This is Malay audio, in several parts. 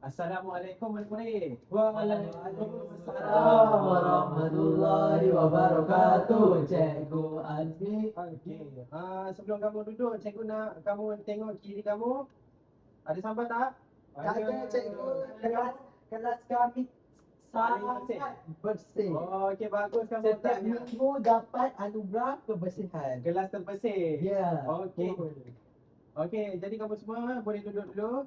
Assalamualaikum murid-murid. Waalaikumsalam warahmatullahi wabarakatuh, Cikgu Azmi. Okey. Sebelum kamu duduk, cikgu nak kamu tengok kiri kamu. Ada sampah tak? Ada, Cikgu. Kelas kami sangat bersih. Oh, okey, bagus kamu Setiap tanya. minggu dapat anugerah kebersihan. Kelas terbersih. Ya. Okey. Okey, jadi kamu semua boleh duduk dulu.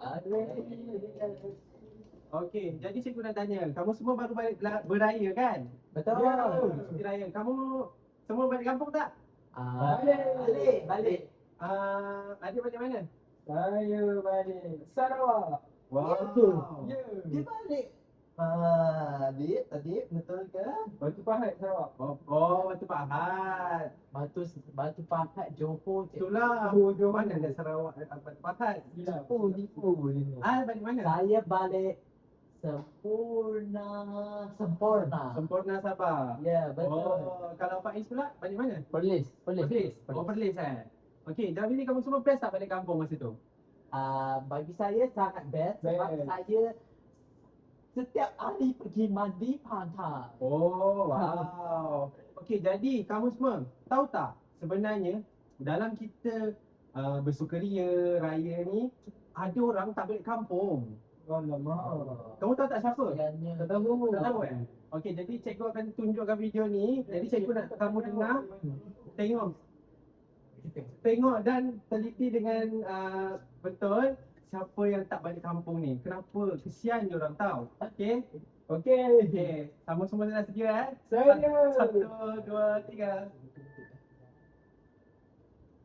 Okey, jadi cikgu nak tanya, kamu semua baru balik beraya kan? Betul. Ya, cuti raya. Kamu semua balik kampung tak? Balik. Adik balik mana? Saya balik Sarawak. Wow. Ya. Dia balik. Adik, betul ke? Batu Pahat Sarawak. Oh, Batu Pahat. Batu Pahat Johor, Cikgu. Itulah. Johor. Mana ada Sarawak Batu Pahat? Tipu ni. Balik mana? Saya balik Sempurna. Sempurna Sabah. Ya, betul. Oh, kalau Faiz pula balik mana? Perlis. Oh, Perlis Okey, dah bila kamu semua best tak balik kampung masa tu? Bagi saya sangat best sebab Best. saya setiap hari pergi mandi pantai. Oh, wow. Okey, jadi kamu semua tahu tak sebenarnya dalam kita bersukaria raya ni ada orang tak balik kampung. Alamak. Kamu tahu tak siapa? Kesiannya. Tak tahu. Tak tahu eh? Okey, jadi cikgu akan tunjukkan video ni. Jadi cikgu nak kamu dengar, tengok dan teliti dengan betul siapa yang tak balik kampung ni. Kenapa? Kesian dia orang tahu. Okey? Okey. Kamu semua dah sedia eh? Saya. 1, 2, 3.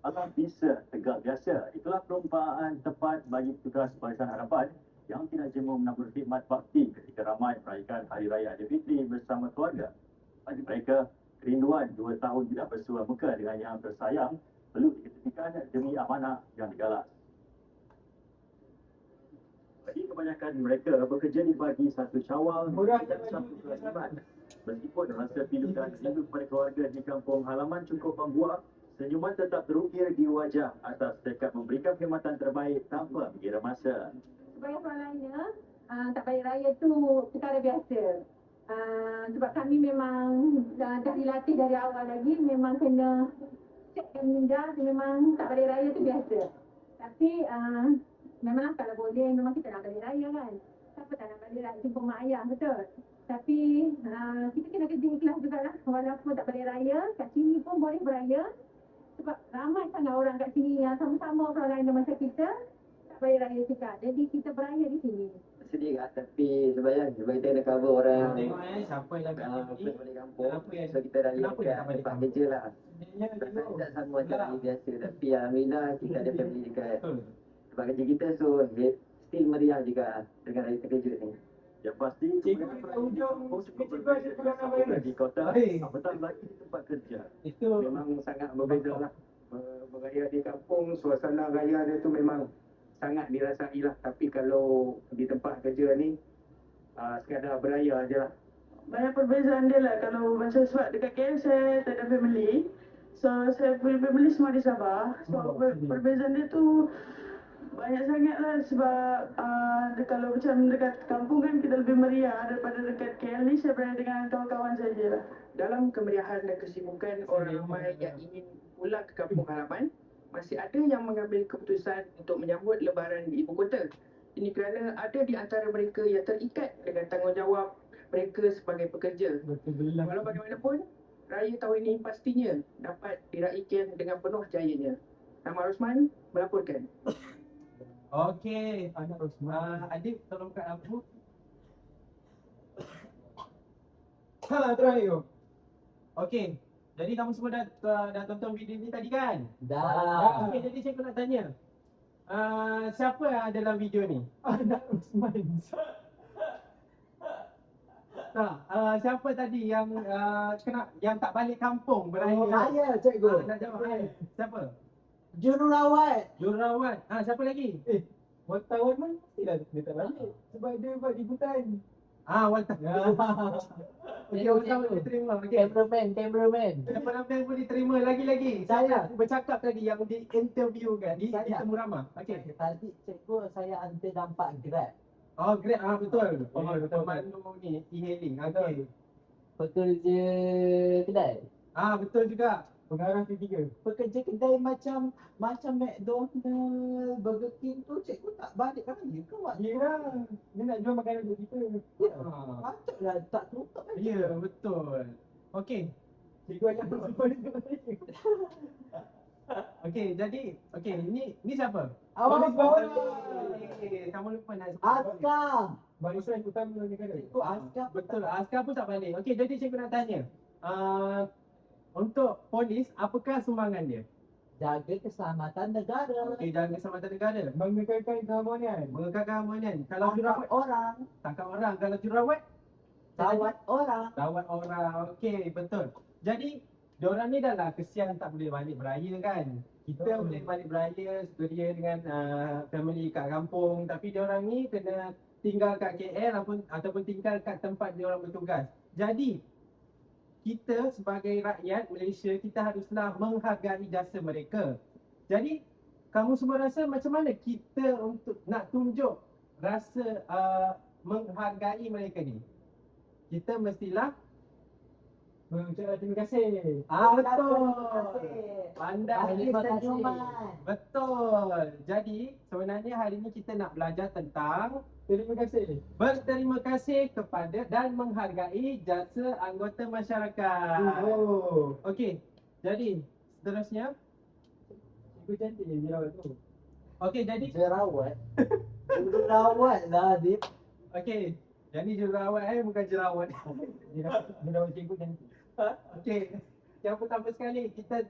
Alam bisa tegak biasa. Itulah perumpamaan tepat bagi petugas Barisan Harapan yang tidak jemu menabur khidmat bakti ketika ramai merayakan Hari Raya Aidilfitri bersama keluarga. Bagi mereka, kerinduan 2 tahun tidak bersua muka dengan yang tersayang perlu diketepikan demi amanah yang digalas. Bagi kebanyakan mereka, bekerja di pagi 1 Syawal dan 1 Iman. Meskipun rasa pilu dan rindu kepada keluarga di kampung halaman cukup membuah, senyuman tetap terukir di wajah atas tekad memberikan perkhidmatan terbaik tanpa mengira masa. Sebagai soalannya, tak balik raya tu perkara biasa. Sebab kami memang dah dilatih dari awal lagi, memang kena cek yang meninggal, memang tak balik raya tu biasa. Tapi memang kalau boleh, memang kita nak balik raya kan. Siapa tak nak balik raya jumpa mak ayah, betul? Tapi kita kena kerja ikhlas juga lah. Walaupun tak balik raya, kat sini pun boleh beraya. Sebab ramai sangat orang kat sini yang sama-sama orang lain macam kita balik raya juga. Jadi kita beraya di sini. Sedih kat tapi sebab kita kena cover orang Tengok siapa yang yang balik kampung. Kenapa yang- So kita raya kenapa dia tak dekat balik tempat kampung? kerja lah. Ya, Rasanya tak sama macam hari biasa. Tapi alhamdulillah kita ada family dekat betul. tempat kerja kita. So still meriah juga dengan raya terkejut ni. Yang pasti, Cikgu kebanyakan dekat hujung, cikgu ada pegangan perayaan virus. di kota, Baik. apatah lagi di tempat kerja. Itu Memang sangat berbeza lah. Beraya di kampung, suasana raya dia tu memang sangat dirasai lah. Tapi kalau di tempat kerja ni, sekadar beraya je lah. Banyak perbezaan dia lah. Kalau macam sebab dekat KL saya tak ada family. So saya punya family semua di Sabah. So perbezaan dia tu banyak sangat lah. Sebab kalau macam dekat kampung kan kita lebih meriah daripada dekat KL ni. Saya berada dengan kawan-kawan saja lah. Dalam kemeriahan dan kesibukan orang ramai yang ingin pulang ke kampung halaman, masih ada yang mengambil keputusan untuk menyambut lebaran di ibu kota. Ini kerana ada di antara mereka yang terikat dengan tanggungjawab mereka sebagai pekerja. Walau bagaimanapun, raya tahun ini pastinya dapat diraikan dengan penuh jayanya. Nama Rosman melaporkan. okey. Adik tolong kat aku. Terakhir. Okey. Jadi kamu semua dah tonton video ni tadi kan? Dah. Okey, jadi cikgu nak tanya. Siapa yang ada dalam video ni? Anak Usman. Siapa tadi yang yang tak balik kampung beraya? Saya, Cikgu. Nak jawab siapa? Jururawat. Jururawat. Siapa lagi? Wartawan pun mestilah dia tak balik. Sebab dia buat liputan. Wartawan. Okey, wartawan Cikgu. diterima. Okey. Cameraman. Penampilan pun diterima lagi-lagi. Saya. Bercakap tadi yang di interview kan, di Saya. temu ramah. Okey. Tadi Cikgu saya hantar nampak Grab. Oh, Grab, betul. Oh, betul. Pemandu ni, e-hailing. Okay. Pekerja kedai. Betul juga. Pengarah ketiga. Pekerja kedai macam McDonald, Burger King tu cikgu tak balik raya ke Wak? Ya, dia nak jual makanan untuk kita. Ya. Ah. Patutlah tak tutup kan? Ya, betul. Okay. Cikgu ajak semua dia. Okay, jadi ni siapa? Awak Kamu lupa nak Askar. Barisan utama negara. Cikgu Askar. Betul, Askar pun tak balik. Okey, jadi cikgu nak tanya. Untuk polis, apakah sumbangan dia? Jaga keselamatan negara. Okey, jaga keselamatan negara. Mengekalkan keharmonian. Mengekalkan keamanan. Kalau jurawat, orang. tangkap orang. Kalau jurawat, Rawat orang. rawat orang. Okey, betul. Jadi, diorang ni dah lah kesian tak boleh balik beraya kan. Kita Betul. boleh balik beraya sekeria dengan family kat kampung. Tapi diorang ni kena tinggal kat KL ataupun tinggal kat tempat diorang bertugas. Jadi, kita sebagai rakyat Malaysia, kita haruslah menghargai jasa mereka. Jadi, kamu semua rasa macam mana kita untuk nak tunjuk rasa menghargai mereka ni? Kita mestilah Mengucapkan terima kasih. betul. Pandai. Pandai. Terima kasih. Betul. Jadi, sebenarnya hari ni kita nak belajar tentang Terima kasih. berterima kasih kepada dan menghargai jasa anggota masyarakat. Oh, Okey. Jadi, seterusnya. cikgu cantik je jerawat tu. Okey, jadi Jerawat. Jerawat lah Adib. okey. Jadi jerawat bukan jerawat. Jerawat cikgu cantik. Okey. Yang pertama sekali kita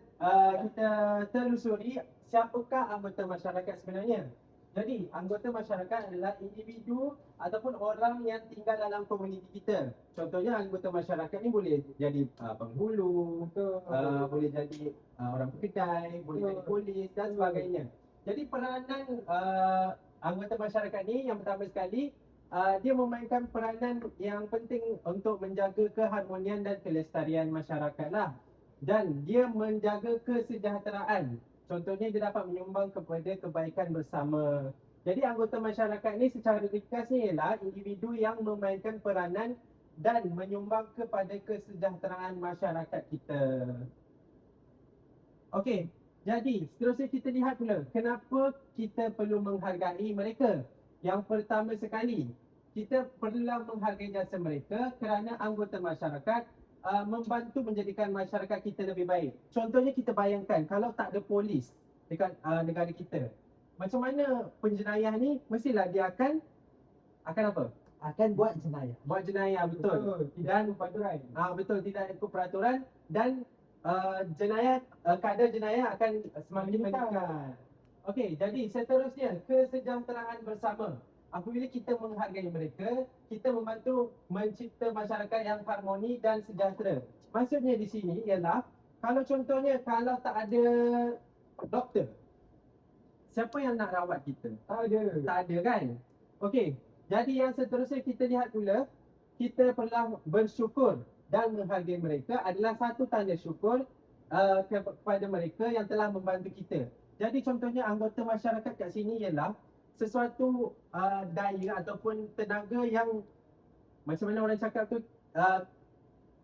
telusuri siapakah anggota masyarakat sebenarnya. Jadi, anggota masyarakat adalah individu ataupun orang yang tinggal dalam komuniti kita. Contohnya anggota masyarakat ni boleh jadi penghulu, boleh jadi orang kedai, boleh jadi polis dan sebagainya. Jadi peranan anggota masyarakat ni yang pertama sekali dia memainkan peranan yang penting untuk menjaga keharmonian dan kelestarian masyarakat lah. Dan dia menjaga kesejahteraan. Contohnya dia dapat menyumbang kepada kebaikan bersama. Jadi anggota masyarakat ni secara ringkasnya ialah individu yang memainkan peranan dan menyumbang kepada kesejahteraan masyarakat kita. Okey, jadi seterusnya kita lihat pula kenapa kita perlu menghargai mereka. Yang pertama sekali, kita perlu menghargai jasa mereka kerana anggota masyarakat membantu menjadikan masyarakat kita lebih baik. Contohnya kita bayangkan kalau tak ada polis dekat negara kita, macam mana penjenayah ni mestilah dia akan apa? Akan buat jenayah. Buat jenayah, betul. Tidak ada peraturan. Betul, tidak ikut peraturan dan kadar jenayah akan semakin meningkat. Okey, jadi seterusnya kesejahteraan bersama. Apabila kita menghargai mereka, kita membantu mencipta masyarakat yang harmoni dan sejahtera. Maksudnya di sini ialah kalau contohnya kalau tak ada doktor, siapa yang nak rawat kita? Tak ada. Tak ada kan? Okey, jadi yang seterusnya kita lihat pula, kita perlu bersyukur dan menghargai mereka adalah satu tanda syukur kepada mereka yang telah membantu kita. Jadi contohnya anggota masyarakat kat sini ialah sesuatu daya ataupun tenaga yang macam mana orang cakap tu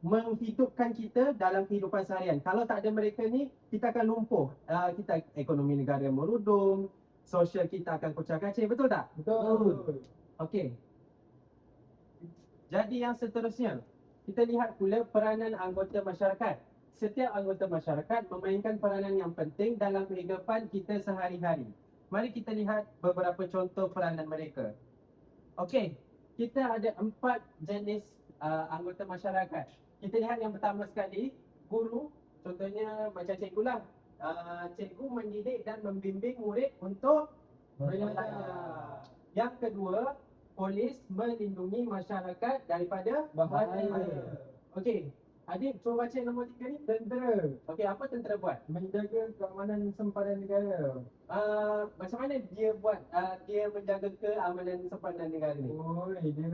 menghidupkan kita dalam kehidupan seharian. Kalau tak ada mereka ni, kita akan lumpuh. Kita ekonomi negara merudum, sosial kita akan kocak-kacir, betul tak? Betul. Okey. Jadi yang seterusnya, kita lihat pula peranan anggota masyarakat. Setiap anggota masyarakat memainkan peranan yang penting dalam kehidupan kita sehari-hari. Mari kita lihat beberapa contoh peranan mereka. Okey, kita ada 4 jenis anggota masyarakat. Kita lihat yang pertama sekali, guru. Contohnya macam cikgu lah. Cikgu mendidik dan membimbing murid untuk belajar. Yang kedua, polis melindungi masyarakat daripada bahaya. Okey, Adik cuba baca nombor 3 ni. Tentera Okey, apa tentera buat? menjaga keamanan sempadan negara. Macam mana dia buat dia menjaga keamanan sempadan negara ni? Oh, dia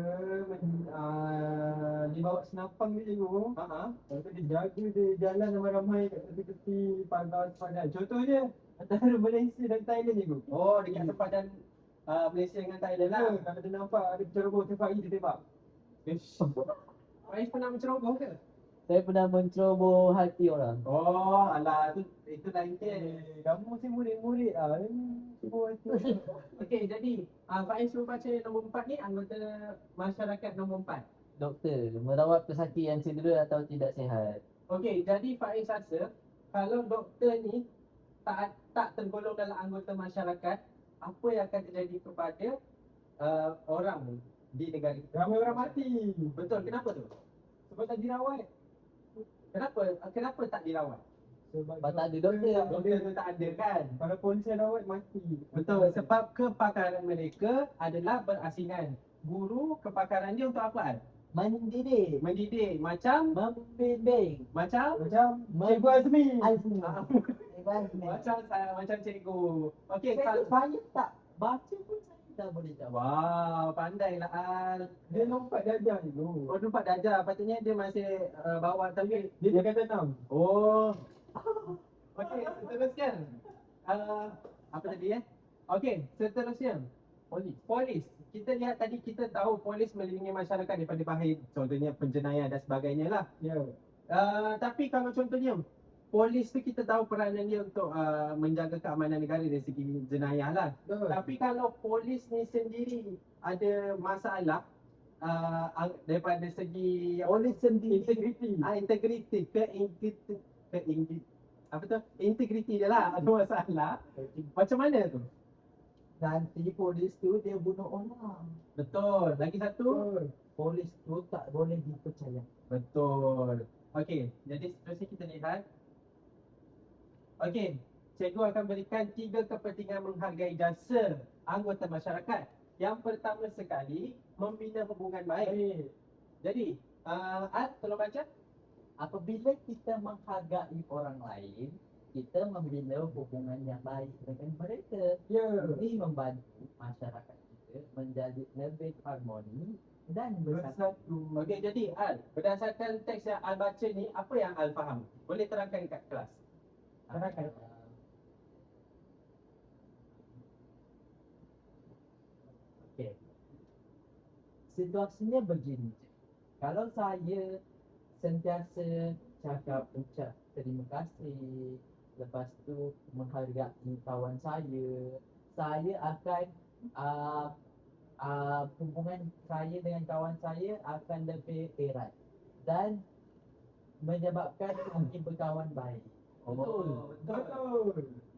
dibawa senapang dia cikgu. Lepas tu dia jaga dia jalan ramai-ramai kat tepi-tepi pagar sempadan. Contohnya antara Malaysia dan Thailand cikgu. Oh, dekat sempadan Malaysia dengan Thailand lah. Kalau dia nampak ada penceroboh Faiz dia tembak. Faiz pernah menceroboh ke? Saya pernah menceroboh hati orang. Oh, alah, itu lain kes. Kamu si murid-murid ceroboh hati. Okey, jadi Faiz suruh baca nombor 4 ni, anggota masyarakat nombor 4. Doktor, merawat pesakit yang cedera atau tidak sihat. Okey, jadi Faiz rasa kalau doktor ni tak tergolong dalam anggota masyarakat, apa yang akan terjadi kepada orang di negara kita? Ramai orang mati. Betul, kenapa tu? Sebab tak dirawat. Kenapa tak dirawat? Sebab Sebab tak ada doktor. Doktor tu tak ada kan? kalau polis yang rawat mati. Betul, sebab kepakaran mereka adalah berasingan. Guru kepakaran dia untuk apa? Mendidik. Mendidik, macam Membimbing. macam Cikgu Azmi. Azmi. macam cikgu. Okey, Saya kalau tak baca pun saya dah boleh jawab. wow, pandailah Al. Dia lompat darjah dulu. Oh, nampak darjah. Patutnya dia masih bawa tapi Dia kata 6. oh. Okey, seterusnya. Apa tadi Okey, seterusnya. Polis. Kita lihat tadi, kita tahu polis melindungi masyarakat daripada bahaya, contohnya penjenayah dan sebagainya lah. Ya. Tapi kalau contohnya polis tu kita tahu peranan dia untuk menjaga keamanan negara dari segi jenayah lah. Betul. Tapi kalau polis ni sendiri ada masalah daripada segi Polis sendiri. integriti, integriti dia lah ada masalah. Macam mana tu? Nanti polis tu dia bunuh orang. Betul. Lagi satu. Polis tu tak boleh dipercaya. Betul. Okey, jadi seterusnya kita lihat. Okey, cikgu akan berikan 3 kepentingan menghargai jasa anggota masyarakat. Yang pertama sekali, membina hubungan baik. Jadi, tolong baca. Apabila kita menghargai orang lain, kita membina hubungan yang baik dengan mereka. Ya. Ini membantu masyarakat kita menjadi lebih harmoni dan bersatu. Bersatu. Okey, jadi Al, berdasarkan teks yang Al baca ni, apa yang Al faham? Boleh terangkan kat kelas. Terangkan. Okey. Situasinya begini. Kalau saya sentiasa cakap ucap terima kasih, lepas tu menghargai kawan saya akan hubungan saya dengan kawan saya akan lebih erat dan menyebabkan kami berkawan baik. Betul.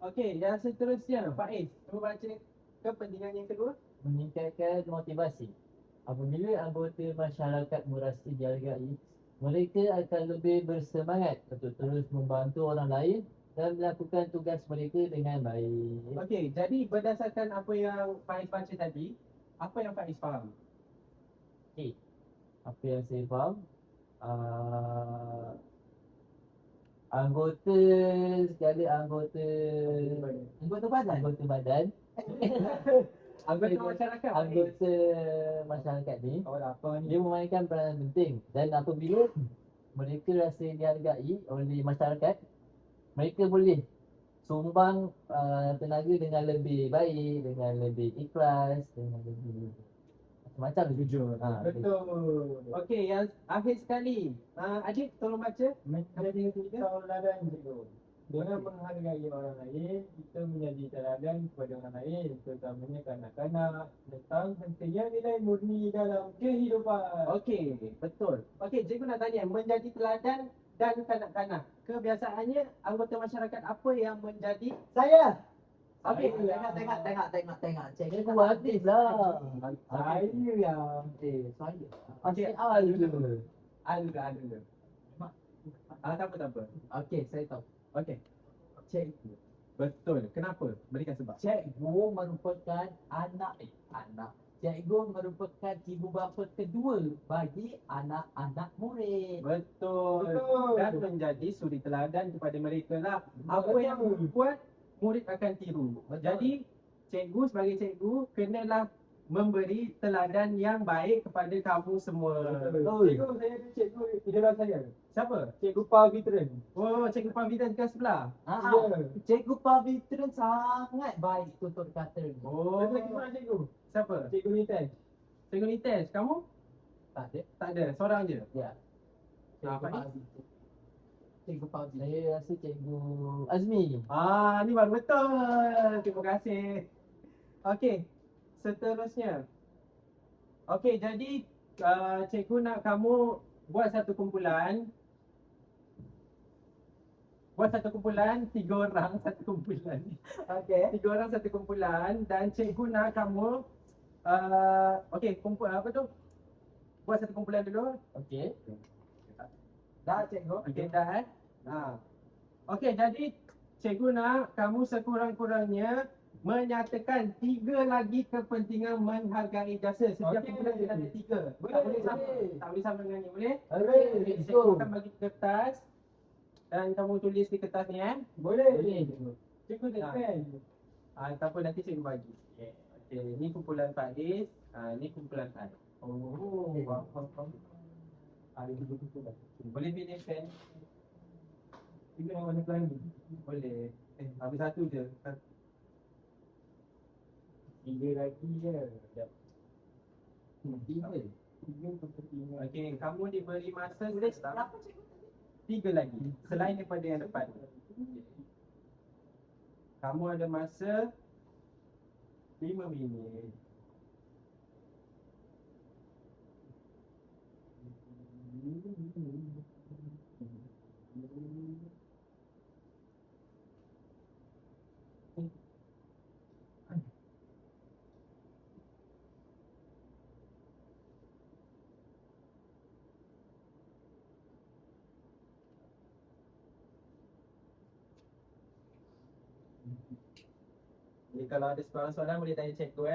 Okey, yang seterusnya, Faiz, cuba baca kepentingan yang kedua. Meningkatkan motivasi. Apabila anggota masyarakat merasa dihargai, mereka akan lebih bersemangat untuk terus membantu orang lain dan melakukan tugas mereka dengan baik. Okey, jadi berdasarkan apa yang Faiz baca tadi, apa yang Faiz faham? Okey. Apa yang saya faham, anggota badan Anggota masyarakat. anggota masyarakat ni Awak apa ni? dia memainkan peranan penting, dan apabila mereka rasa dihargai oleh masyarakat, mereka boleh sumbang tenaga dengan lebih baik, dengan lebih ikhlas, dengan lebih macam-macam jujur. Betul. Okey, yang akhir sekali, Adik tolong baca. Menjadi tauladan cikgu. Dengan menghargai orang lain, kita menjadi teladan kepada orang lain, terutamanya kanak-kanak, tentang pentingnya nilai murni dalam kehidupan. Okey, betul. Okey, cikgu nak tanya, menjadi teladan dan kanak-kanak. Kebiasaannya anggota masyarakat apa yang menjadi Saya. Okey, Tengok. Cikgu aktif lah. Saya yang Saya. Okey, Al. ada. Tak apa. Okey, saya tahu. Okey, Cikgu. betul. Kenapa? Berikan sebab. Cikgu merupakan anak. Cikgu merupakan ibu bapa kedua bagi anak-anak murid. Betul. Betul. Dan menjadi suri teladan kepada mereka lah. Apa yang buat murid akan tiru. Betul. Jadi cikgu sebagai cikgu kenalah memberi teladan yang baik kepada kamu semua. Cikgu, saya ada cikgu idola saya. Siapa? Cikgu Pavitran. Oh, Cikgu Pavitran dekat sebelah. Cikgu Pavitran sangat baik tutur kata ni. Oh, Ada lagi seorang cikgu. siapa? Cikgu Nitaj. Cikgu Nitesh, kamu? Tak ada. Tak ada, seorang je. Ya. Ah, Cikgu Faiz? Pavitran. Cikgu Pavitran. Saya rasa cikgu Azmi. Ni baru betul. Terima kasih. Okey, seterusnya. Okey, jadi cikgu nak kamu buat satu kumpulan. Buat satu kumpulan, 3 orang satu kumpulan. Okey. 3 orang satu kumpulan dan cikgu nak kamu okey, kumpul apa tu? Buat satu kumpulan dulu. Okey. Dah cikgu. Okey, dah Okey, jadi cikgu nak kamu sekurang-kurangnya menyatakan 3 lagi kepentingan menghargai jasa. Setiap Okey. kumpulan kita ada 3. Tak Boleh, boleh sama. boleh. Tak boleh sama dengan ni, boleh? Alright, Okey, let's cikgu go. akan bagi kertas dan kamu tulis di kertas ni Boleh. Boleh. Cikgu tak pen. Tak apa, nanti cikgu bagi. Okey, ni kumpulan Faiz, ni kumpulan Faiz. Oh, faham. Ada tiga kumpulan. Boleh pilih pen? Tiga yang warna pelangi. Boleh. Habis satu je. Tiga lagi je. Sekejap. Tiga. Tiga kepentingan. Okey, kamu diberi masa berapa cikgu tadi? 3 lagi. Selain daripada yang depan. Kamu ada masa 5 minit. Jadi kalau ada soalan-soalan boleh tanya cikgu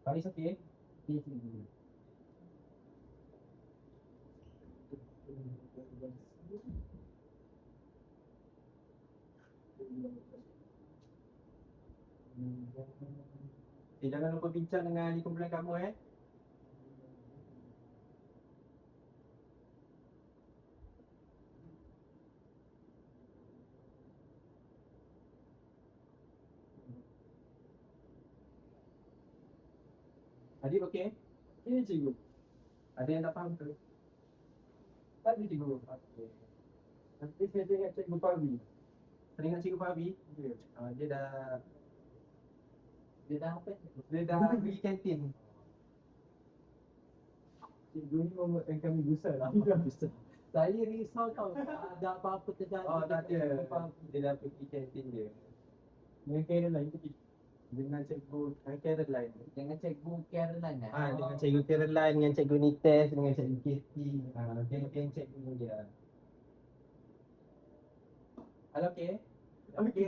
Faris okey? Jangan lupa bincang dengan ahli kumpulan kamu Adib okey? Ini cikgu. Ada yang tak faham ke? Tak ada cikgu. Okey. Nanti saya tengok cikgu Pavi. Teringat cikgu Fabi? Ya. Dia dah Apa? Dia dah pergi kantin. Cikgu ni membuatkan kami gusar. Saya risau tau. Ada apa-apa terjadi. Oh tak ada. Dia dah pergi kantin dia. Dengan Caroline tu. Dengan cikgu Caroline. Dengan cikgu Caroline Dengan cikgu Caroline, dengan cikgu Nites, dengan cikgu Katie. Geng-geng cikgu dia. Halo, okey? Okey.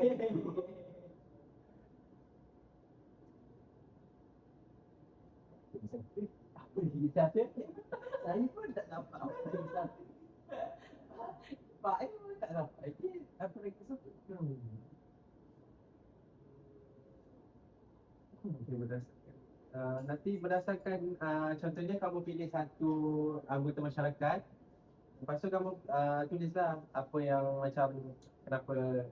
Apa lagi satu? Saya pun tak dapat apa lagi satu. Pak pun tak dapat. Apa lagi satu? Nanti berdasarkan contohnya kamu pilih satu anggota masyarakat. Lepas tu kamu tulislah apa yang macam kenapa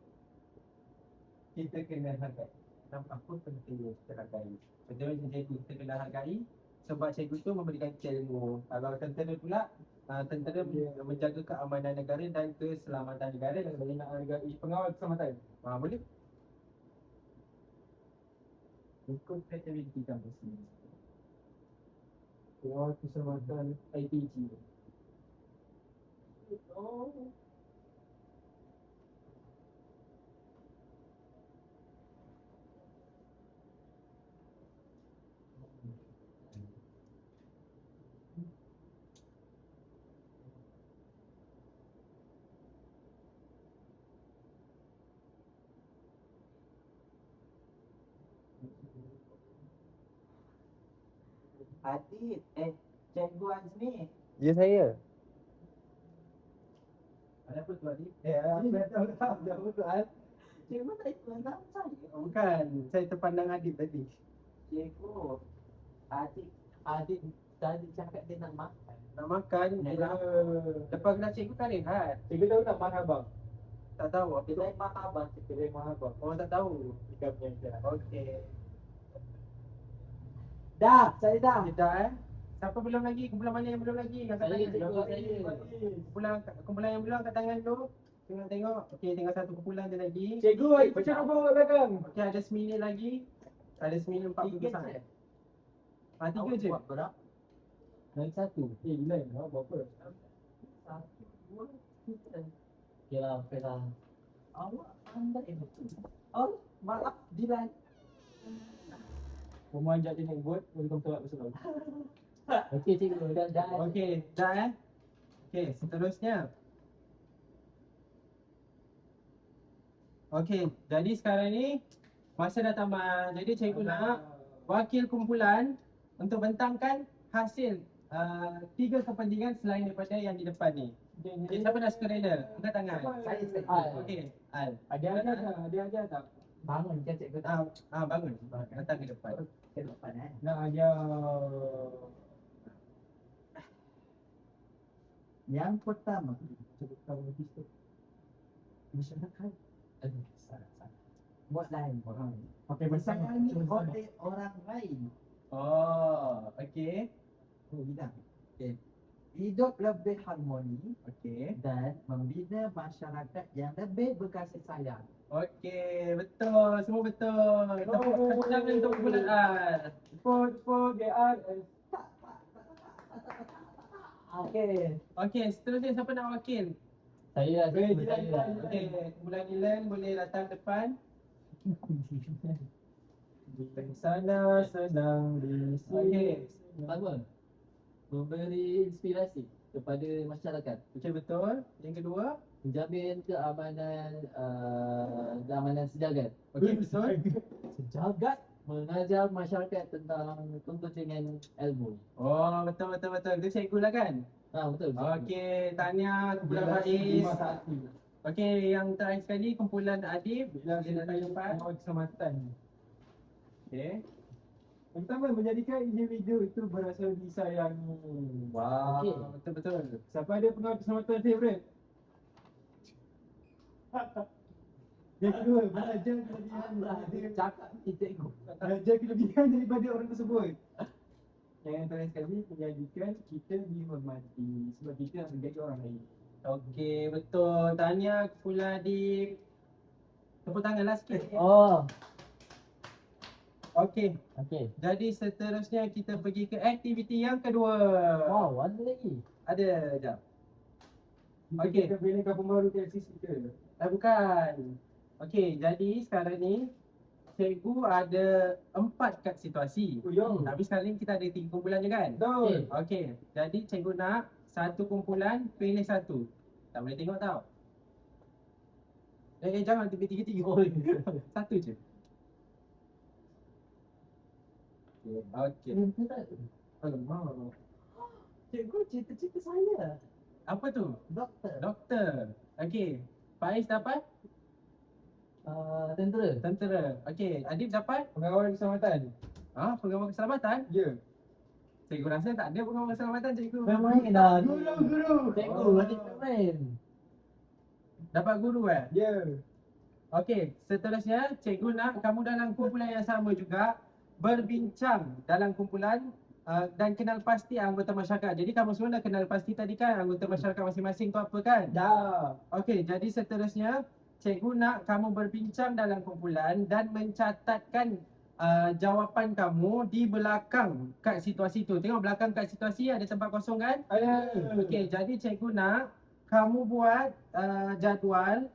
kita kena hargai. Apa pentingnya kita hargai. Contohnya macam cikgu, kita kena hargai sebab cikgu tu memberikan kita ilmu. Kalau tentera pula, tentera menjaga keamanan negara dan keselamatan negara. Saya nak hargai pengawal keselamatan. Boleh? Ikut kreativiti kampus ni. Pengawal keselamatan ITG. Oh. Adib, Cikgu Azmi. Ya saya. Ada apa tu Adi? Dah betul. Cikgu tak ikut nama saya. Bukan, saya terpandang Adib tadi. Cikgu, adik tadi cakap dia nak makan. Nak makan, lepas kena cikgu kan rehat. Cikgu tahu tak marhabang? Tak tahu apa tu. Kedai mahabang cikgu. Kedai marhabang. Orang tak tahu. Ikan penyanyi. Okey. Dah, saya dah. Dah Siapa belum lagi? Kumpulan mana yang belum lagi? Angkat Saya, tangan. cikgu, saya. Kumpulan yang belum angkat tangan dulu. Tengok. Okey, tinggal satu kumpulan je lagi. Cikgu, macam apa kat belakang? Okey, ada 9 minit lagi. Ada 9 minit 40 Tiga saat. je. 3 je. Buat berapa? Dan satu. Lain lah, berapa? Satu, dua, tiga. Okey lah. Awak pandai betul. Oh, maaf, Dilan. Memanjat dia naik boat, welcome to Absalom. Okey cikgu, dah. Okey, dah Okey, seterusnya. Okey, jadi sekarang ni masa dah tamat. Jadi cikgu nak wakil kumpulan untuk bentangkan hasil 3 kepentingan selain daripada yang di depan ni. Okay, siapa nak suka rela? Angkat tangan. Al. Okey, Al. Ada tak? Bangun kan cikgu. Bangun. Datang ke depan. Ke depan Nak ajar Yang pertama, Masyarakat. Aduh, salah. buat lain. pakai bersama. Sayangi oleh orang lain. Oh, okey. Bidang. Okay. Hidup lebih harmoni Okey. dan membina masyarakat yang lebih berkasih sayang. Okey, betul. Semua betul. Tepuk tangan untuk kumpulan Al. Support GRS. Okey. Okey, seterusnya siapa nak wakil? Saya lah cikgu, saya lah. Okey, kumpulan Ilan boleh datang depan. Di sana senang di Okey. sini. Pertama, memberi inspirasi kepada masyarakat. Okey, betul. Yang kedua. Menjamin keamanan sejagat. Okey, betul. Sejagat mengajar masyarakat tentang tuntut dengan ilmu. Oh, betul. Itu cikgu lah kan? Betul. Okey, tahniah kumpulan Faiz. Okey, yang terakhir sekali kumpulan Adib. Bila Dia datang depan. keselamatan. Okey. Yang pertama, menjadikan individu itu berasa disayangi. Wow, Okey. betul. Siapa ada pengawal keselamatan favourite? Yang kedua, belajar kelebihan Cakap ni cikgu. belajar kelebihan daripada orang tersebut. Yang terakhir sekali, menjadikan kita dihormati sebab kita nak menggaji orang lain. Okey, betul. Tahniah kumpulan Adib. Tepuk tanganlah sikit. Oh, Okey, okey. jadi seterusnya kita pergi ke aktiviti yang kedua. Wow, ada lagi. Ada, sekejap. Kita Okey. akan binakan pembaru tesis kita. Bukan. Okey, jadi sekarang ni cikgu ada 4 kad situasi. Oh, ya. Tapi sekarang ni kita ada 3 kumpulan je kan? Betul. Okey, jadi cikgu nak satu kumpulan pilih satu. Tak boleh tengok tau. Jangan tiga-tiga. Satu je. Okey. Alamak. Cikgu, cita-cita saya. Apa tu? Doktor. Doktor. Okey. Faiz dapat? Tentera. Tentera. Okey. Adib dapat? Pengawal keselamatan. Pengawal keselamatan? Ya. Cikgu rasa tak ada pengawal keselamatan cikgu. Main dah. Guru. Cikgu, nanti main. Dapat guru Ya. Okey, seterusnya cikgu nak kamu dalam kumpulan yang sama juga berbincang dalam kumpulan dan kenal pasti anggota masyarakat. Jadi kamu semua dah kenal pasti tadi kan anggota masyarakat masing-masing tu apa kan? Dah. Okey, jadi seterusnya cikgu nak kamu berbincang dalam kumpulan dan mencatatkan jawapan kamu di belakang kad situasi tu. Tengok belakang kad situasi ada tempat kosong kan? Ada. Okey, jadi cikgu nak kamu buat jadual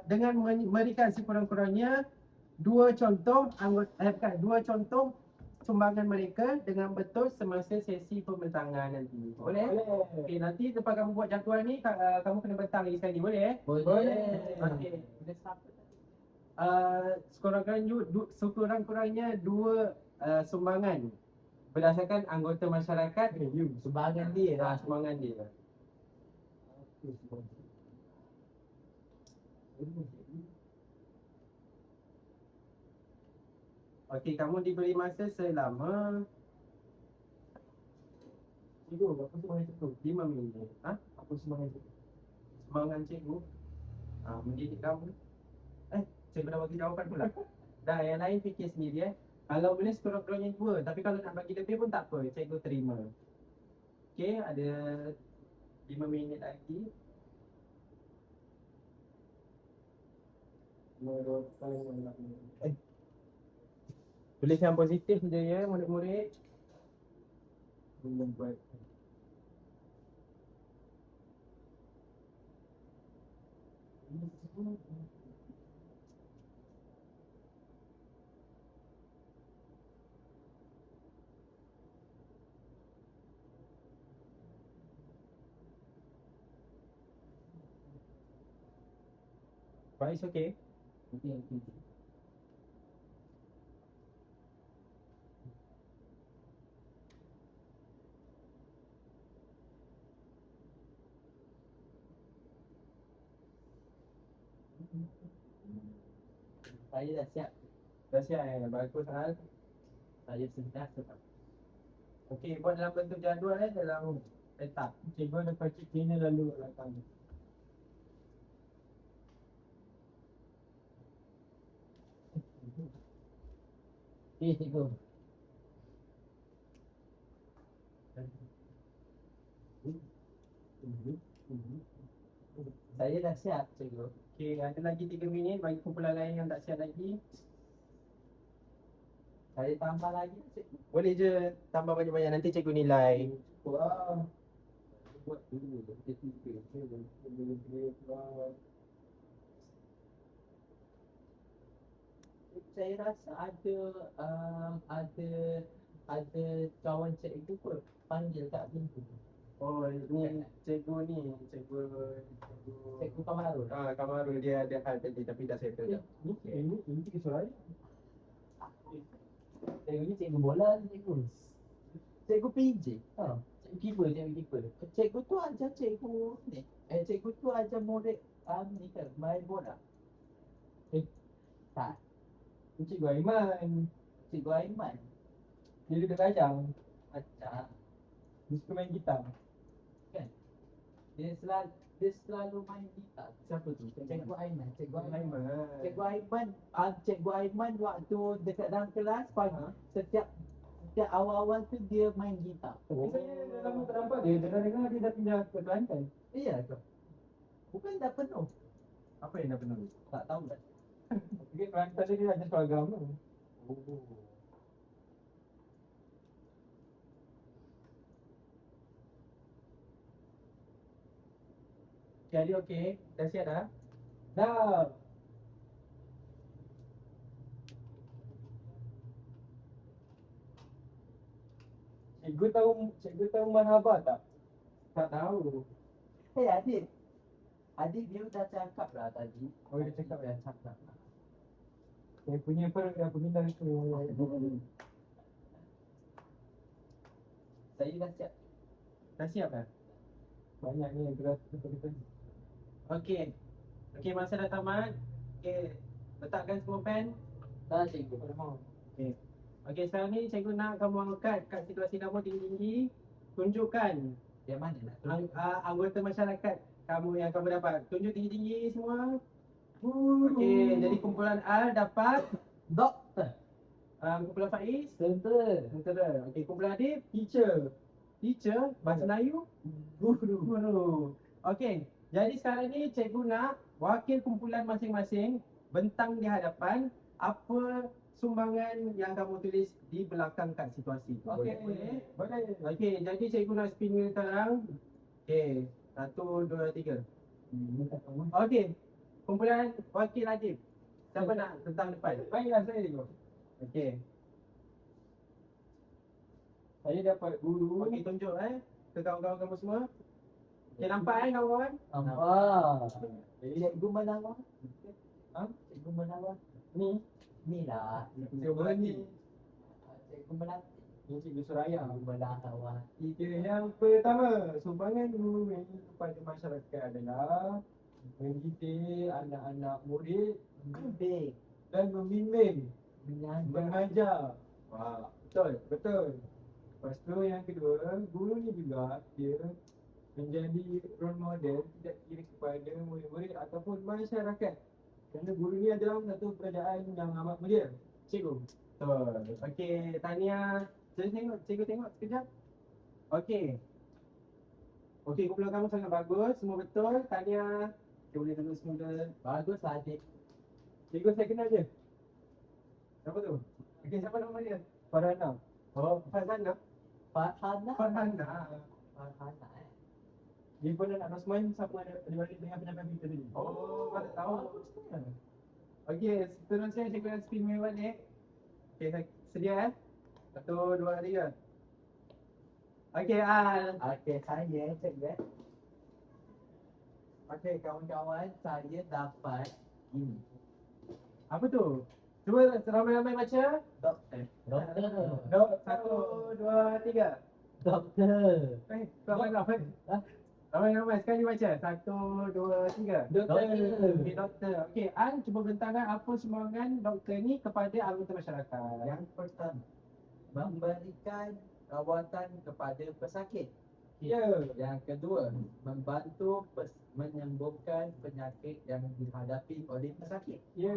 dengan memberikan sekurang-kurangnya dua contoh sumbangan mereka dengan betul semasa sesi pembentangan nanti. Boleh? Okey, nanti lepas kamu buat jadual ni kamu kena bentang lagi sekali, boleh? Boleh. Okey. Sekurang-kurangnya dua sumbangan berdasarkan anggota masyarakat Sumbangan dia lah. sumbangan dia. Okey, kamu diberi masa selama Cikgu, apa semangat cikgu? 5 minit. Ha? Apa semangat cikgu? Semangat cikgu. Mendidik kamu. Cikgu dah bagi jawapan pula. Dah, yang lain fikir sendiri Kalau boleh sekurang-kurangnya 2. Tapi kalau nak bagi lebih pun tak apa. Cikgu terima. Okey, ada 5 minit lagi. Tulis yang positif je ya, murid-murid. Belum buat. Faiz okey? Okey. Saya dah siap. Dah siap Bagus Al. Saya sudah siap. Okey, buat dalam bentuk jadual dalam letak. Cikgu ada pacik kena lalu kat belakang. Okey, cikgu. Saya dah siap, cikgu. Okey, ada lagi 3 minit bagi kumpulan lain yang tak siap lagi. Saya tambah lagi, cikgu. Boleh je tambah banyak-banyak, nanti cikgu nilai. Wah. Buat dulu. Dia tiga. Dia Saya rasa ada kawan cikgu kot panggil kat pintu. Oh, ni cikgu Cikgu Kamarul. Kamarul dia ada hal tadi tapi dah settle dah. Ini tiga suara. Cikgu ni cikgu bola, cikgu. Cikgu PJ. Cikgu keeper. Cikgu tu ajar cikgu ni. Cikgu tu ajar murid ni kan main bola. Tak. Ini cikgu Aiman. Cikgu Aiman. Dia dekat Kajang. Ajar. Dia suka main gitar. Kan? Dia selalu main gitar. Siapa tu? Cikgu Aiman. Cikgu Aiman. Cikgu Aiman waktu dekat dalam kelas pagi setiap awal-awal tu dia main gitar. Tapi saya dah lama tak nampak dia. Dengar dia dah pindah ke Kelantan. Iya ke? Bukan dah penuh. Apa yang dah penuh? Tak tahu dah. Mungkin Kelantan dia ajar soal agama. Jadi okey, dah siap dah? Dah. Cikgu tahu marhaba tak? Tak tahu. Adik. Adik dia dah cakap lah tadi. Oh, dia cakap dah cakap. Saya punya perut dah berhilang tu. Saya dah siap. Dah siap dah? Banyak ni yang gerak betul-betul. Okey. Okey, masa dah tamat. Okey, letakkan semua pen. Dah cikgu. Okey. Okey, sekarang ni cikgu nak kamu angkat kat situasi kamu tinggi-tinggi. Tunjukkan Yang mana nak tunjuk? anggota masyarakat kamu yang kamu dapat. Tunjuk tinggi-tinggi semua. Okey, jadi kumpulan A dapat Doktor. kumpulan Faiz Tentera. Okey, kumpulan Adib Teacher. teacher, bahasa Melayu guru. Okey, jadi sekarang ni cikgu nak wakil kumpulan masing-masing bentang di hadapan apa sumbangan yang kamu tulis di belakang kat situasi. Okey, boleh? Boleh. Okey, jadi cikgu nak spin wheel sekarang. Okey, 1, 2, 3. Okey, kumpulan wakil Adib. Siapa nak tentang depan? Baiklah saya cikgu. Okey. Saya dapat guru. Okey, tunjuk ke kawan-kawan kamu semua. Okey, nampak kawan-kawan? Nampak. Cikgu Menawar. Cikgu Menawar. Ni lah. Cikgu ni. Cikgu Melati. Ini cikgu Suraya. Cikgu Menawar. Yang pertama, sumbangan guru ini kepada masyarakat adalah mendidik anak-anak murid Bimbing. dan membimbing, Mengajar. mengajar. Wah, betul. Lepas tu yang kedua, guru ni juga dia menjadi role model tidak kira kepada murid-murid ataupun masyarakat. Kerana guru ni adalah satu pekerjaan yang amat mulia. Cikgu. Betul. Okey, Tania. Cikgu tengok sekejap. Okey. Okey, kumpulan kamu sangat bagus. Semua betul. Tania, kita boleh terus mula. Bagus lah adik. Cikgu saya kenal dia. Siapa tu? Okey, siapa nama dia? Farhana. Oh, Farhana. Farhana. Farhana. Farhana Dia pun nak Rosman sama ada balik dengan penyampaian kita tadi. Oh, baru tahu. Okey, seterusnya cikgu yang istimewa ni. Okey, sedia 1, 2, 3. Okey, Al. Okey, saya cikgu. Okey, kawan-kawan, saya dapat ini. Apa tu? Cuba ramai-ramai baca. Doktor. Doktor. Dok, 1, 2, 3. Doktor. Ramai-ramai. Ramai-ramai sekali baca. 1, 2, 3. Doktor. Okey, doktor. Okey, An cuba bentangkan apa sumbangan doktor ni kepada anggota masyarakat. Yang pertama, memberikan rawatan kepada pesakit. Ya. Yang kedua, membantu menyembuhkan penyakit yang dihadapi oleh pesakit. Ya.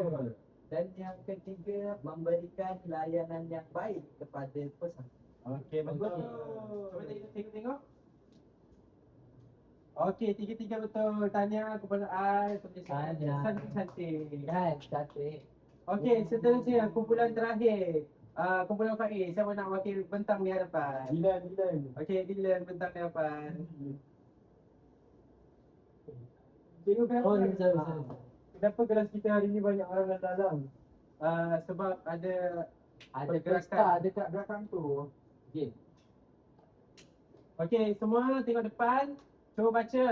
Dan yang ketiga, memberikan layanan yang baik kepada pesakit. Okey, betul. Cuba tengok. Okey, tiga-tiga betul. Tanya kepada Al. Tanya. Cantik. Kan, cantik. Okey, seterusnya kumpulan terakhir. Kumpulan Faiz, siapa nak wakil bentang di hadapan? Dilan. Okey, Dylan bentang di hadapan. Cikgu Oh, kenapa? sorry. Kenapa kelas kita hari ni banyak orang dalam? Sebab ada Ada pergerakan. pesta dekat belakang tu. Okey. Okey, semua tengok depan. Cuba baca.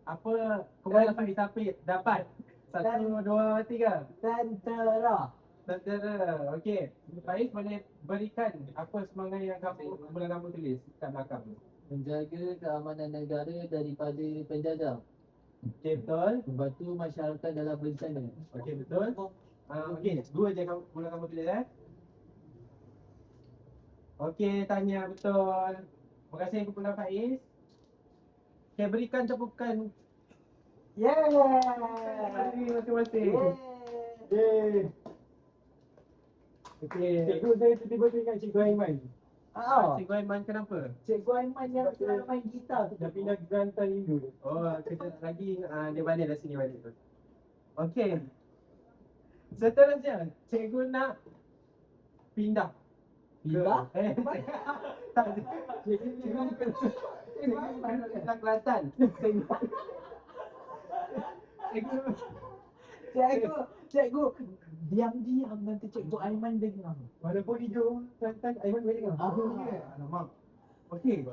Apa kumpulan Faiz Hafid dapat? 1, 2, 3. Tentera. Tentera. Okey. Faiz boleh berikan apa semangat yang kumpulan kamu tulis kat belakang tu. Menjaga keamanan negara daripada penjajah. Okey, betul. Membantu masyarakat dalam bencana. Okey, betul. Okey, dua je kumpulan kamu tulis Okey, Tanya betul. Terima kasih kumpulan Faiz. Okey, berikan tepukan. Masing-masing. Yeay. Okey. Cikgu saya tiba-tiba ingat Cikgu Aiman. Cikgu Aiman kenapa? Cikgu Aiman yang selalu main gitar tu. Dah pindah ke Kelantan Hindu. Oh, kejap lagi dia balik dah sini balik tu. Okey. Seterusnya, cikgu nak pindah. Pindah? Tak. Cikgu nak Kelantan. Cikgu, diam-diam nanti Cikgu Aiman dengar. Walaupun hijau Kelantan, Aiman boleh dengar. Alamak. Okey.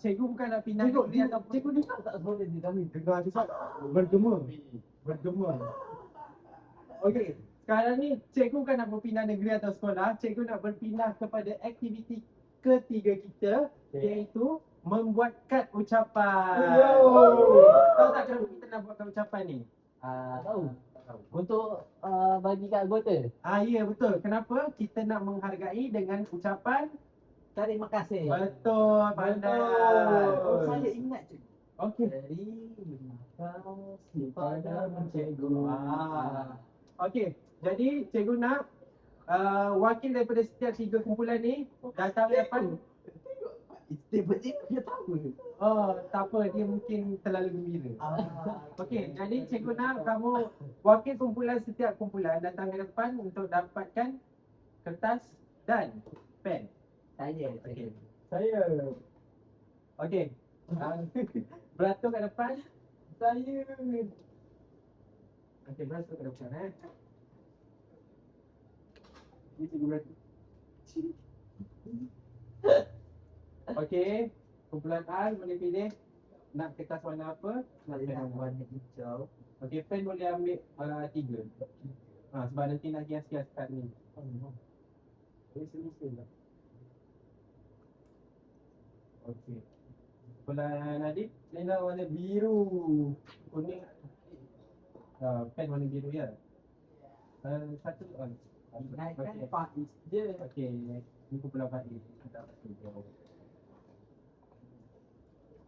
Cikgu bukan nak pindah negeri ataupun Cikgu dengar tak suara di kami? dengar juga bergema. Okey. Sekarang ni cikgu bukan nak berpindah negeri atau sekolah, cikgu nak berpindah kepada aktiviti ketiga kita, iaitu membuat kad ucapan. Tahu tak kenapa kita nak buatkan ucapan ni? Tahu. Untuk bagi kat anggota. Ya betul. Kenapa? Kita nak menghargai dengan ucapan Terima kasih. betul, pandai. Oh, saya ingat cikgu. Okey. Terima kasih padamu cikgu. Okey. Jadi cikgu nak wakil daripada setiap tiga kumpulan ni datang ke depan. Tiba-tiba dia tahu. Oh, tak apa, dia mungkin terlalu gembira. Okey, jadi cikgu nak kamu wakil kumpulan setiap kumpulan datang ke depan untuk dapatkan kertas dan pen. Saya. Okey. Saya. Okey. Beratur kat depan. Saya. Okey, beratur kat depan Ini cikgu beratur. Okey, kumpulan R boleh pilih nak kertas warna apa? Nak pen warna hijau. Okey, pen boleh ambil 3. Sebab nanti nak hias-hias kad ni. Boleh selesai lah. Okey. Kumpulan Nadib, Saya nak warna biru. kuning. Pen warna biru ya. Satu Naikkan okey. Faiz je. Okey, ni kumpulan Faiz. Kita dapat tunjuk.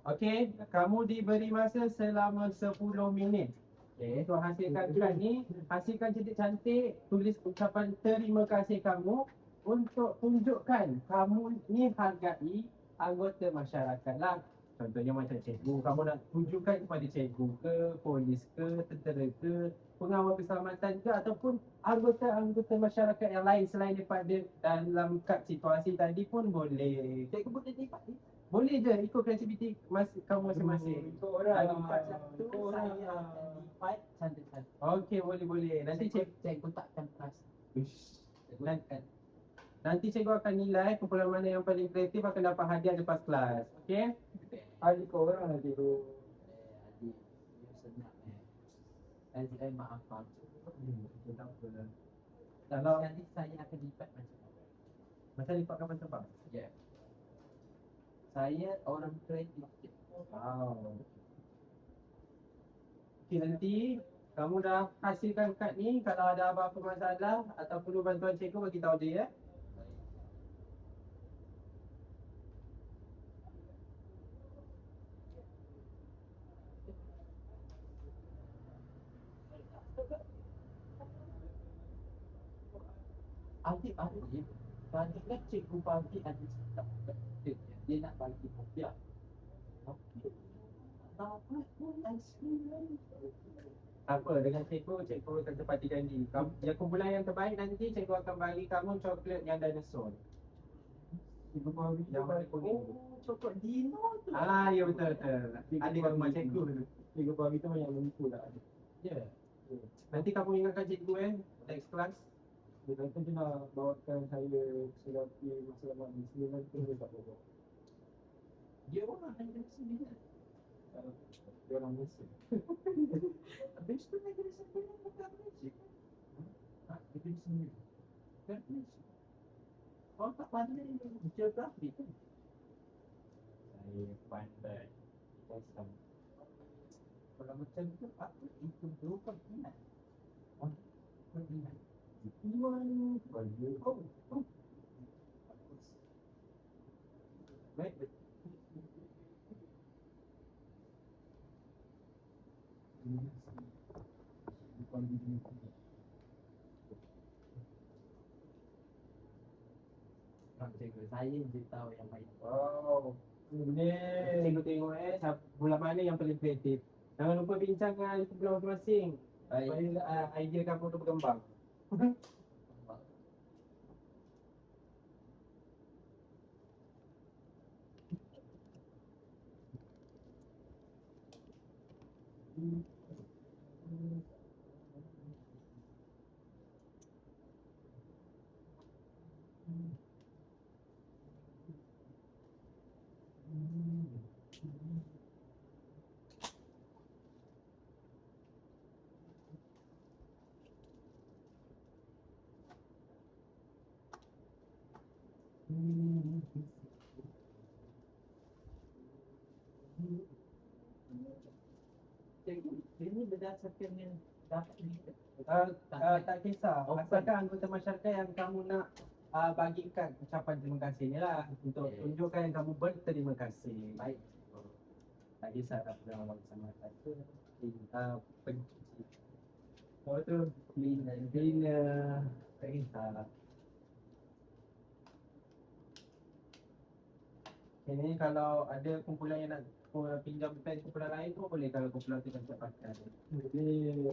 Okey, kamu diberi masa selama 10 minit. Okey, untuk hasilkan kad ni, hasilkan cantik-cantik, tulis ucapan terima kasih kamu untuk tunjukkan kamu ni hargai anggota masyarakat lah. Contohnya macam cikgu, kamu nak tunjukkan kepada cikgu ke, polis ke, tentera ke, pengawal keselamatan ke, ataupun anggota-anggota masyarakat yang lain selain daripada dalam kad situasi tadi pun boleh. Cikgu boleh lipat ni. Boleh je, ikut kreativiti kamu masing-masing. Ikut orang. Ada empat Satu Ikut orang. saya akan lipat cantik-cantik. Okey, boleh. Nanti Cikgu takkan keras. nanti cikgu akan nilai kumpulan mana yang paling kreatif akan dapat hadiah lepas kelas. Okey? Adik kau orang lah cikgu. Adik, dia senang SDM maafkan. Tak apa. Kalau Kalau sekali saya akan lipat macam apa? macam lipat kapan tempat? Ya. Saya orang kreatif. Wow. Okey, nanti kamu dah hasilkan kad ni. Kalau ada apa-apa masalah atau perlu bantuan cikgu, bagi tahu je ya. Adik-adik, tadinya cikgu bagi adik cakap dia nak bagi hadiah. Dapat pun aiskrim. Apa, dengan cikgu akan tepati janji. Yang kumpulan yang terbaik nanti cikgu akan bagi kamu coklat yang dinosaur. Cikgu bagi Yang warna kuning. Coklat dino tu. Ya betul. Ada kat rumah cikgu tu. Cikgu bagi tu yang menipu lah. Ya. Nanti kamu ingatkan cikgu next class. Dia kata dia nak bawakan saya selagi masalah Muslim nanti dia tak bawa. Dia orang negeri sembilan. Dia orang Muslim. Habis tu negeri sembilan bukan Malaysia. Negeri sembilan. Bukan Malaysia. Kau tak pandai geografi kan? Saya pandai Islam. Kalau macam tu, apa itu berupa minat? Oh, minat. Tuan bagi baik. Cikgu saya je tahu yang baik. Wow. Ini Cikgu tengok bulan mana yang paling kreatif. Jangan lupa bincang dengan kumpulan masing-masing. Baik. Supaya idea kamu tu berkembang. Cikgu, ini berdasarkan yang dapat dilihat. Tak kisah. Asalkan anggota masyarakat yang kamu nak bagikan ucapan terima kasih ni lah. Untuk tunjukkan yang kamu berterima kasih. Baik. Tak kisah tak pernah awak sama satu. Pencuci. apa tu? Cleaner. Tak kisah. Ini kalau ada kumpulan yang nak pinjam pen kumpulan lain pun boleh kalau kumpulan tu tak pakai. Jadi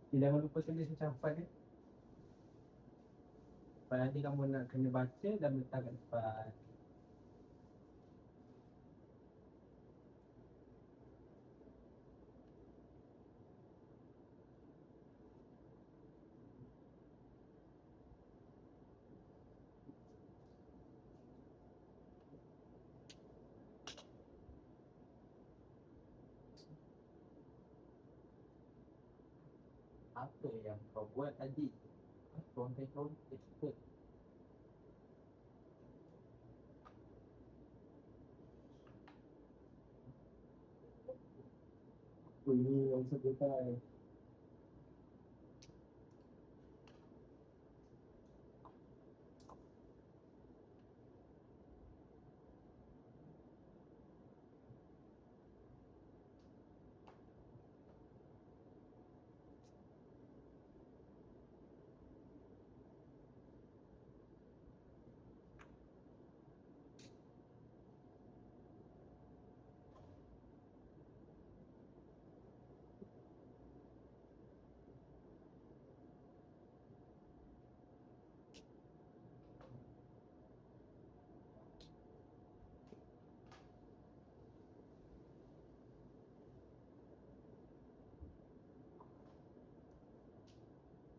Jangan lupa tulis ucapan Sebab nanti kamu nak kena baca dan letak kat depan. Apa yang kau buat tadi? Contek ikut. Ini yang sebutan.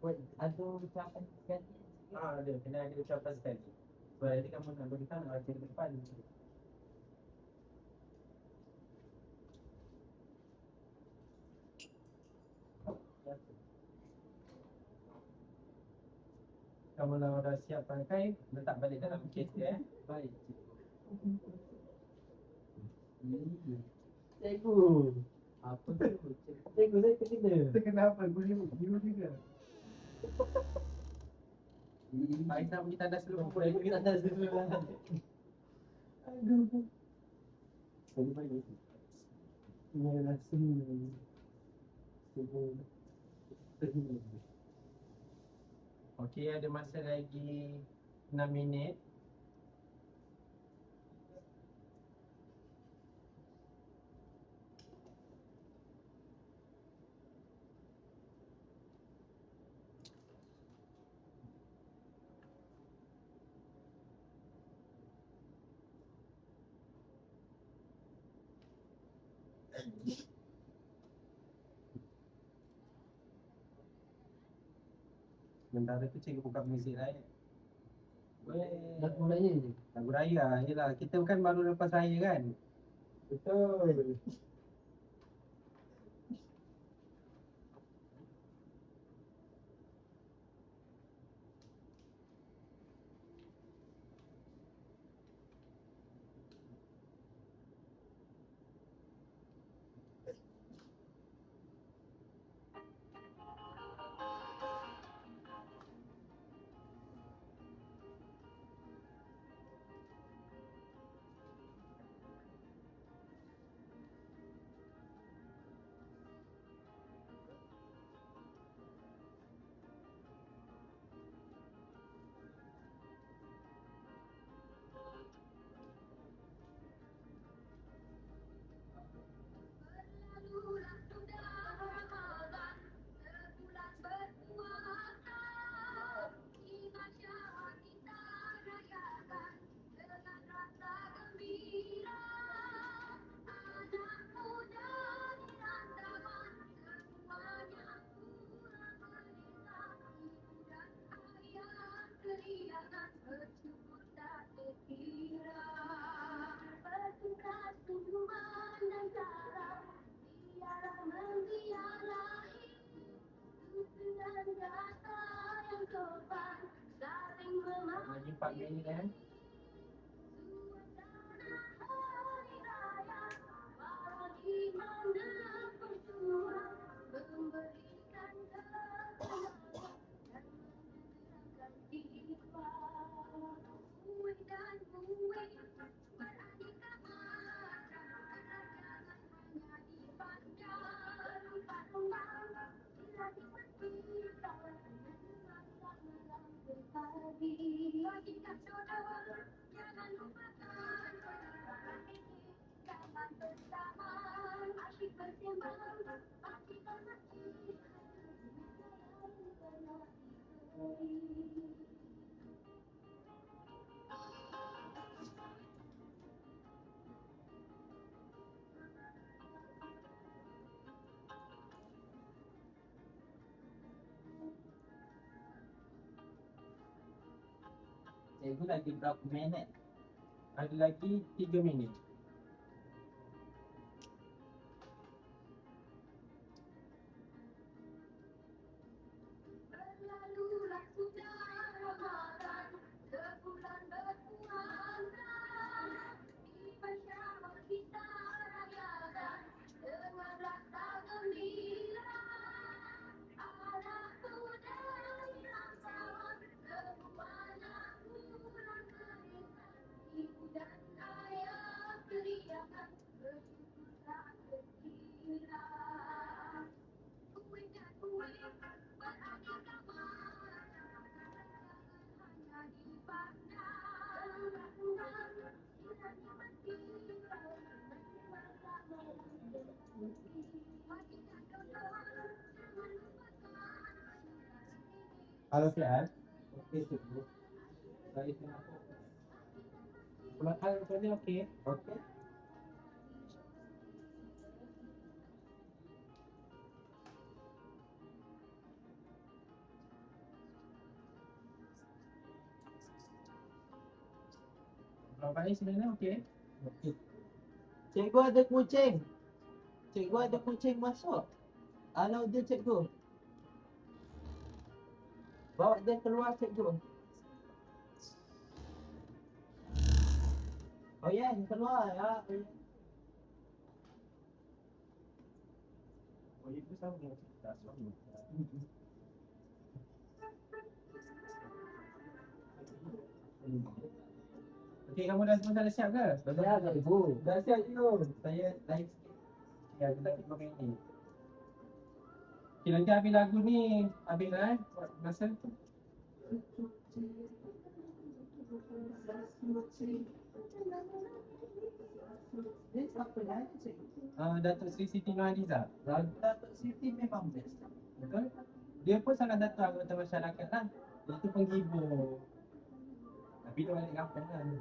Buat ada ucapan sekali. Ada, kena ada ucapan sekali. Sebab nanti kamu nak berikan nak baca ke depan. Kamu dah siap pakai, letak balik dalam kes dia. Baik, cikgu. Cikgu. Apa tu? Cikgu saya terkena. Terkena apa? Guru juga. Aisyah pergi tandas dulu. Saya pergi atas dulu lah. Aduh. Saya balik. Ini rasa ni. Okey, ada masa lagi 6 minit. Sementara tu cikgu buka muzik lain. Lagu raya je. Lagu raya, yelah. Kita kan baru lepas raya kan. Betul. Lagi 4 minit kan. Cikgu lagi berapa minit? Ada lagi 3 minit. Berlalulah sudah Halo Fian. Okey cikgu. Saya tengah pulang macam ni okey. Okey. Pulang balik sebenarnya okey. Okey. Cikgu ada kucing. Cikgu ada kucing masuk. Alau dia cikgu. Bawa dia keluar cikgu. Oh ya, keluar ya. Oh itu sama. Tak sama. Okey, kamu dah semua dah siap ke? Ya, cikgu. Dah siap cikgu. Saya lain sikit. Ya, kita cuba main ni. Okey, nanti habis lagu ni, habis dah masa. Dia siapa nyanyi cikgu? Datuk Sri Siti Nurhaliza. Datuk Siti memang best. Betul? Dia pun salah satu anggota masyarakat lah. Dia tu penghibur. Tapi dia balik kampung kan.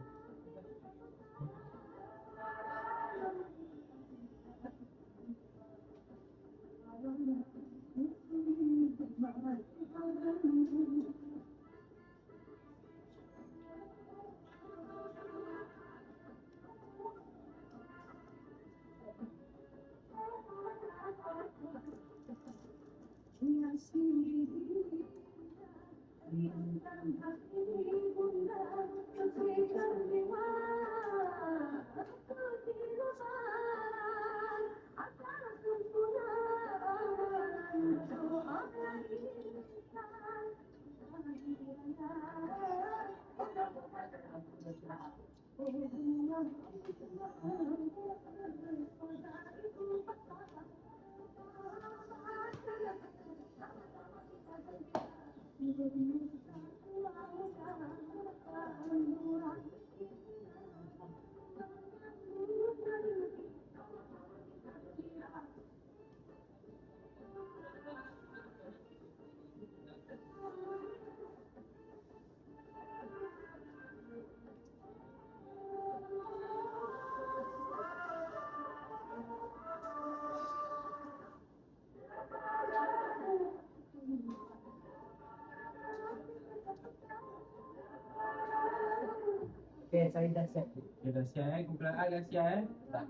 Okay, saya dah siap. Dia dah siap kumpulan A dah siap Tak.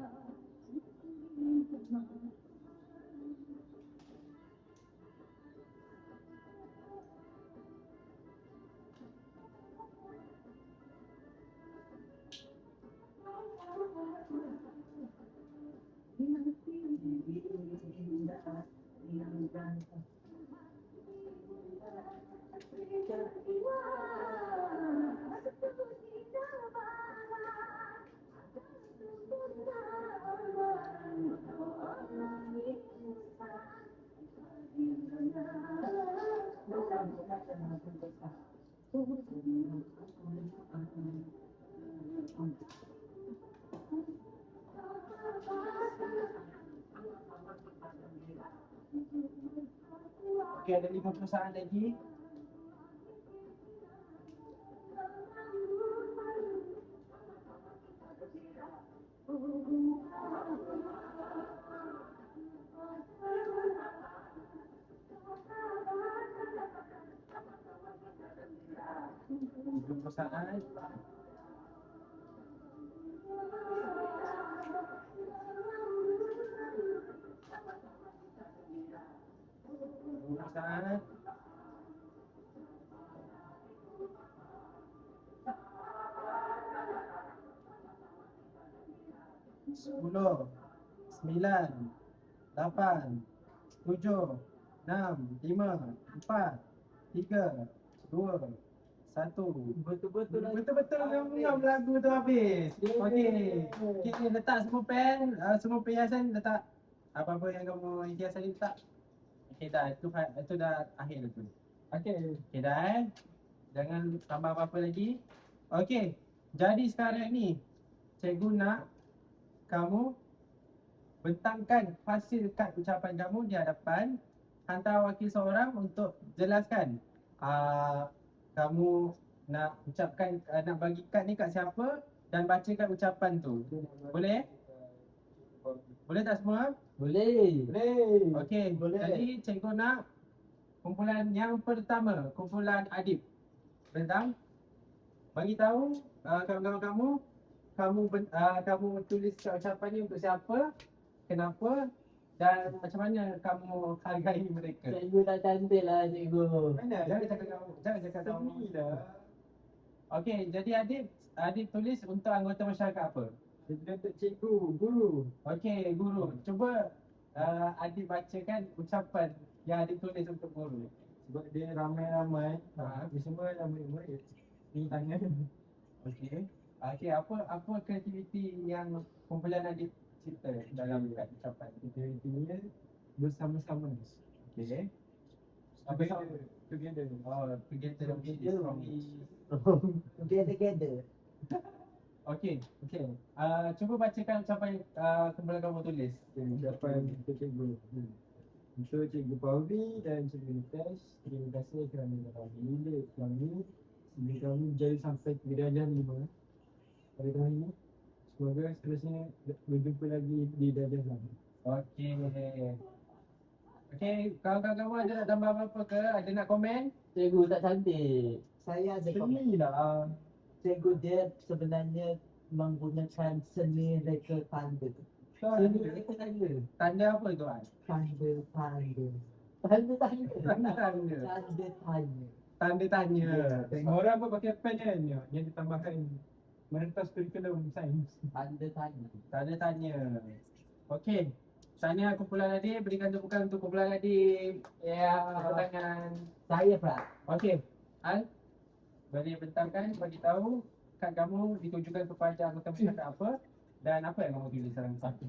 Okey, ada 50 saat lagi. Saat. Saat. Sepuluh, 9, 8, 7, 6, 5, 4, 3, 2, 1. Betul-betul lagi. Betul-betul ngam lagu tu habis. Okey. Okey, letak semua pen, semua perhiasan letak. Apa-apa yang kamu hiasan ni letak. Okey dah, itu dah akhir tu. Okey. Okey dah. Jangan tambah apa-apa lagi. Okey. Jadi sekarang ni cikgu nak kamu bentangkan hasil kad ucapan kamu di hadapan, hantar wakil seorang untuk jelaskan kamu nak ucapkan, nak bagi kad ni kat siapa dan bacakan ucapan tu. Boleh? Boleh tak semua? Boleh. Okey, jadi cikgu nak kumpulan yang pertama, kumpulan Adib. Bentang, bagi tahu kawan-kawan kamu tulis ucapan ni untuk siapa, kenapa dan macam mana kamu hargai mereka. Cikgu tak cantik lah cikgu. Mana? Jangan cakap kamu. Okey, jadi Adib tulis untuk anggota masyarakat apa? Untuk cikgu, guru. Okey, guru. Cuba Adib bacakan ucapan yang Adib tulis untuk guru. Sebab dia ramai-ramai, dia semua dah murid-murid. Ni tangan. Okey. Okey, apa kreativiti yang kumpulan Adib cipta dalam ucapan? Aktivitinya bersama-sama. Okey. Together. Oh, together. Together. Okey. Cuba bacakan ucapan kumpulan kamu tulis. Ucapan untuk cikgu. Untuk Cikgu Pauli dan Cikgu Nitesh, terima kasih kerana dalam bilik kami sehingga kami berjaya sampai ke darjah 5 pada tahun ini. Semoga seterusnya berjumpa lagi di darjah 6. Okey, kawan-kawan kamu ada nak tambah apa-apa ke? Ada nak komen? Cikgu tak cantik. Saya ada komen. Seni lah. Cikgu dia sebenarnya menggunakan seni reka tanda. Sini kita tanda. Tanda apa tu, An? Tanda. Tanda. Tanda tanya. Tengok orang pun pakai pen kan, yang ditambahkan merentas kurikulum sains. Tanda tanya. Okey. Tahniah kumpulan Adib, berikan tepukan untuk kumpulan Adib. Ya, tepuk tangan. Saya Pak. Okey. Al, boleh bentangkan, bagi tahu kad kamu ditujukan kepada anggota masyarakat apa dan apa yang kamu tulis dalam satu.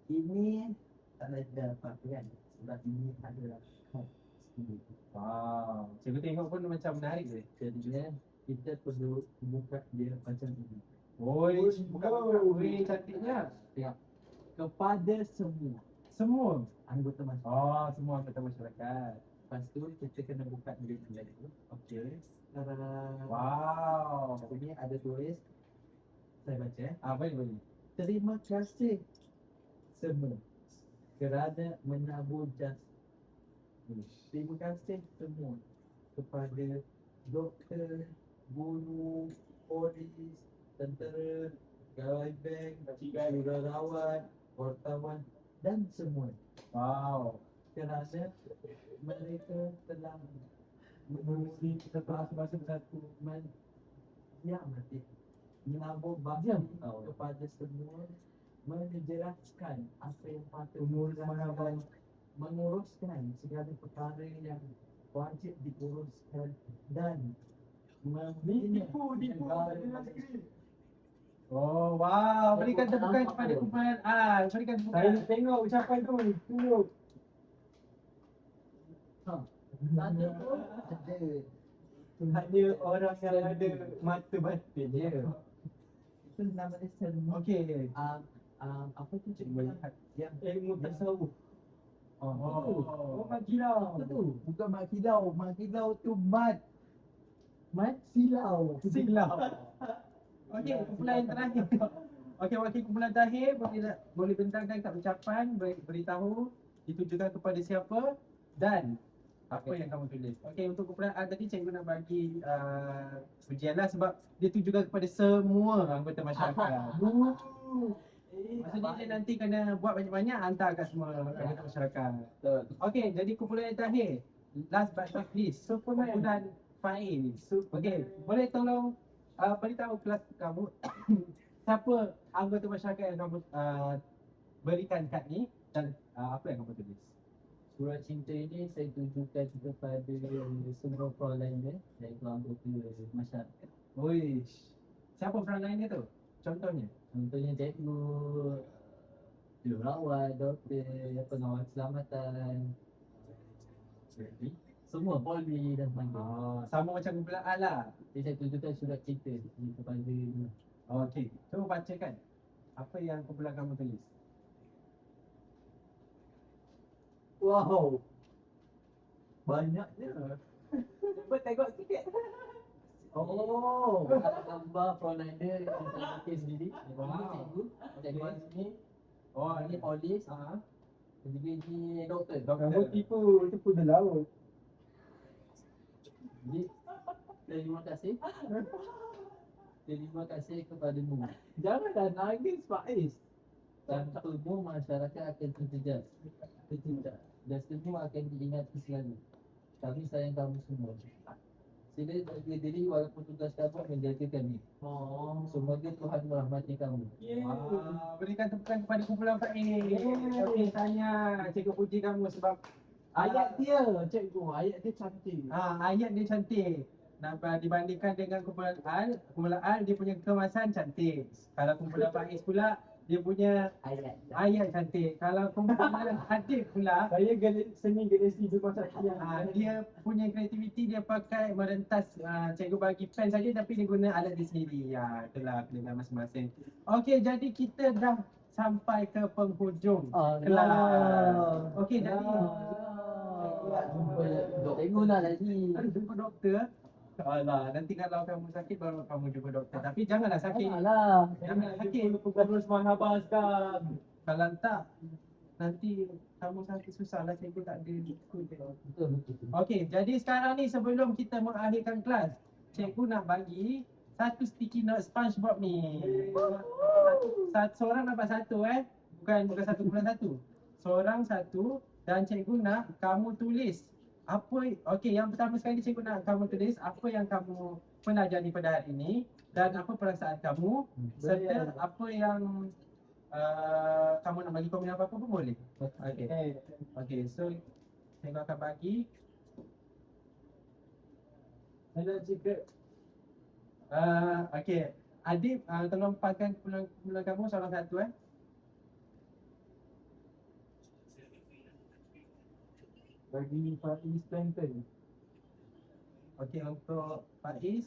Ini tak ada apa-apa kan. Sebab ini adalah kad sendiri. Wow, cikgu tengok pun macam menarik je. Jadinya kita perlu buka dia macam ini. Oi, buka-buka. Oi, cantiknya. Ya. Kepada semua anggota masyarakat. Oh, semua anggota masyarakat. Lepas tu kita kena buka dia dulu. Okey. Wow. Ini ada tulis. Saya baca. Boleh. Terima kasih semua kerana menabur jasa. Terima kasih semua kepada doktor, guru, polis, tentera, pegawai bank, jururawat, wartawan dan semua. Wow. Kerana mereka telah mengurusi kita bahasa bersatu menabur bakti kepada semua, menjelaskan apa yang patut menguruskan segala perkara yang wajib diuruskan dan membina negara. Oh, wow. Berikan tepukan kepada kumpulan Al. Berikan tepukan. Saya nak tengok ucapan tu. Tunjuk. Ada pun ada. Hanya orang yang ada mata batin je. Itu nama dia sermon. Okey. Apa tu cikgu yang Ilmu tasawuf. Oh, mat kilau. apa tu? Bukan mat kilau. Mat kilau tu mat silau. Okey, kumpulan yang terakhir. Okey, wakil kumpulan terakhir boleh bentangkan kat ucapan, beritahu ditujukan kepada siapa dan apa yang kamu tulis. Okey, untuk kumpulan A tadi cikgu nak bagi ujian lah sebab dia tujukan kepada semua anggota masyarakat. Maksudnya dia nanti kena buat banyak-banyak hantar kat semua anggota masyarakat. Okey, jadi kumpulan yang terakhir. Last but not least, kumpulan Faiz. Okey, boleh tolong beritahu kelas kamu siapa anggota masyarakat yang kamu berikan kad ni dan apa yang kamu tulis. Surat cinta ini saya tujukan kepada semua frontline dia iaitu anggota masyarakat. Oish. Siapa frontline dia tu? Contohnya? Contohnya cikgu, jururawat, doktor, pengawal keselamatan, semua poli dan sebagainya. Sama macam kumpulan A lah. Jadi saya tujukan surat cinta kepada dia. Okey, cuba bacakan apa yang kumpulan kamu tulis. Wow. Banyaknya. Cuba tengok sikit. Oh, kalau gambar frontliner yang saya bikin sendiri. Ini cikgu. Cikgu sini. Oh, Ini polis. Jadi ni doktor. Kamu tipu dia laut. Jadi terima kasih. Terima kasih kepadamu. Janganlah nangis Faiz. Dan tubuh masyarakat akan terjejas. Dan semua akan diingat selalu. Kami sayang kamu semua. Sila jaga diri walaupun tugas kamu menjaga kami. Semoga Tuhan merahmati kamu. Berikan tepukan kepada kumpulan Faiz. Okey, tanya cikgu puji kamu sebab Ayat dia, cikgu, ayat dia cantik. ayat dia cantik. Dibandingkan dengan kumpulan Al dia punya kemasan cantik. Kalau kumpulan Faiz pula dia punya ayat cantik. Kalau kumpulan Adib pula Saya seni galaksi dia punya kreativiti dia pakai merentas cikgu bagi pen saja tapi dia guna alat dia sendiri. Itulah pilihan masing-masing. Okey, jadi kita dah sampai ke penghujung kelas. Okey, jadi Cikgu nak lagi. jumpa doktor. Alah, nanti kalau kamu sakit baru kamu jumpa doktor. Tapi janganlah sakit. Alah. Jangan sakit. Terus mahabas kan. Kalau tak, nanti kamu sakit susahlah cikgu tak ada school. Betul. Okey, jadi sekarang ni sebelum kita mengakhirkan kelas, cikgu nak bagi satu sticky note SpongeBob ni. Seorang dapat satu bukan satu bulan satu. Seorang satu dan cikgu nak kamu tulis apa. Okey, yang pertama sekali cikgu nak kamu tulis apa yang kamu pelajari pada hari ini dan apa perasaan kamu serta apa yang kamu nak bagi komen apa-apa pun boleh. Okey, so cikgu akan bagi. Saya cakap Okey, Adib tolong pakai kumpulan kamu seorang satu bagi Faiz Stanton. Okey, untuk Faiz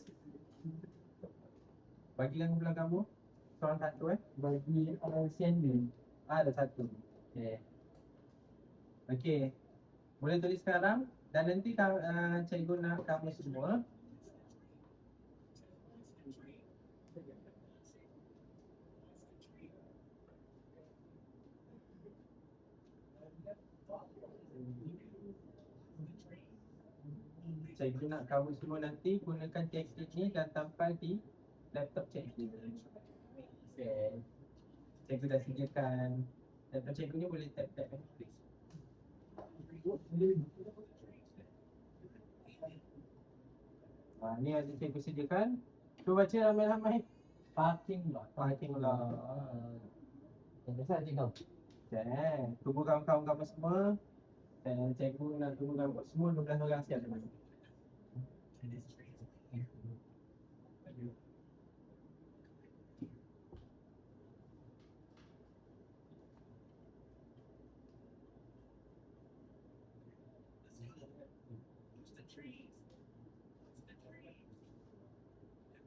bagikan kumpulan kamu seorang satu Bagi Sandy. ada satu. Okey, boleh tulis sekarang dan nanti cikgu nak kamu semua cikgu nak kamu semua nanti gunakan teknik ni dan tampal di laptop cikgu. Cikgu dah sediakan laptop cikgu ni boleh tap-tap ni ada cikgu sediakan. Cuba baca ramai-ramai. Parking lot. Yang besar cikgu. Tunggu kawan-kawan kamu semua. Dan cikgu nak tunggu kamu semua 12 orang siap.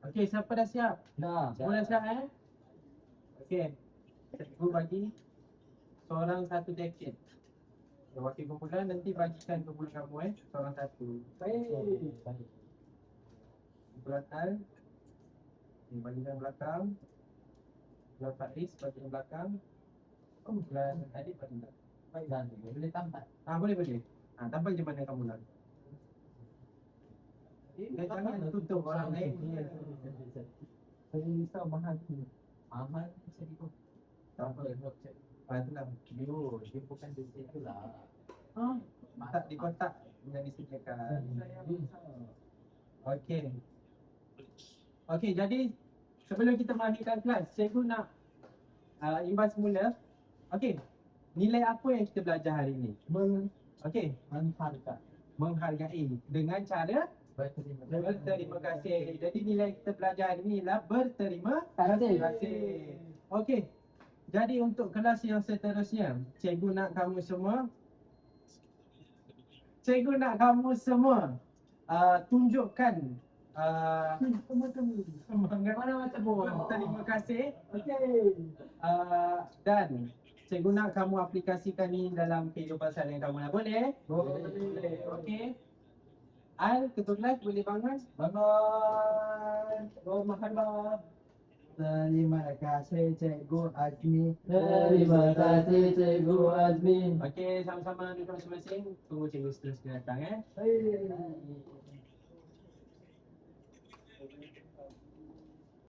Okey, siapa dah siap? Semua dah siap Okey. Cikgu bagi seorang satu jaket. Wakil kumpulan nanti bagikan kumpulan kamu seorang satu. Kumpulan Al bagikan belakang. Kumpulan Faiz bagikan belakang. Kumpulan Adib bagikan belakang. Boleh tampal. Boleh. Tampal je mana kamu nak. Jangan tutup orang lain. Saya risau mahal tu. Mahal cikgu. Tak apa. Itulah. Dia bukan di situ lah. Tak di kotak yang disediakan. Okey, jadi sebelum kita mengakhirkan kelas, cikgu nak imbas semula. Okey, nilai apa yang kita belajar hari ini? Menghargai dengan cara berterima kasih. Jadi nilai kita belajar hari ini ialah berterima kasih. Okey. Jadi untuk kelas yang seterusnya, cikgu nak kamu semua tunjukkan semangat berterima kasih. Dan cikgu nak kamu aplikasikan ni dalam kehidupan seharian kamu lah. Boleh? Okey. Al, ketua kelas boleh bangun. Bangun. Oh, Mahathir. Terima kasih Cikgu Azmi. Terima kasih Cikgu Azmi. Okey, sama-sama duduk masing-masing. Tunggu cikgu seterusnya datang Hei.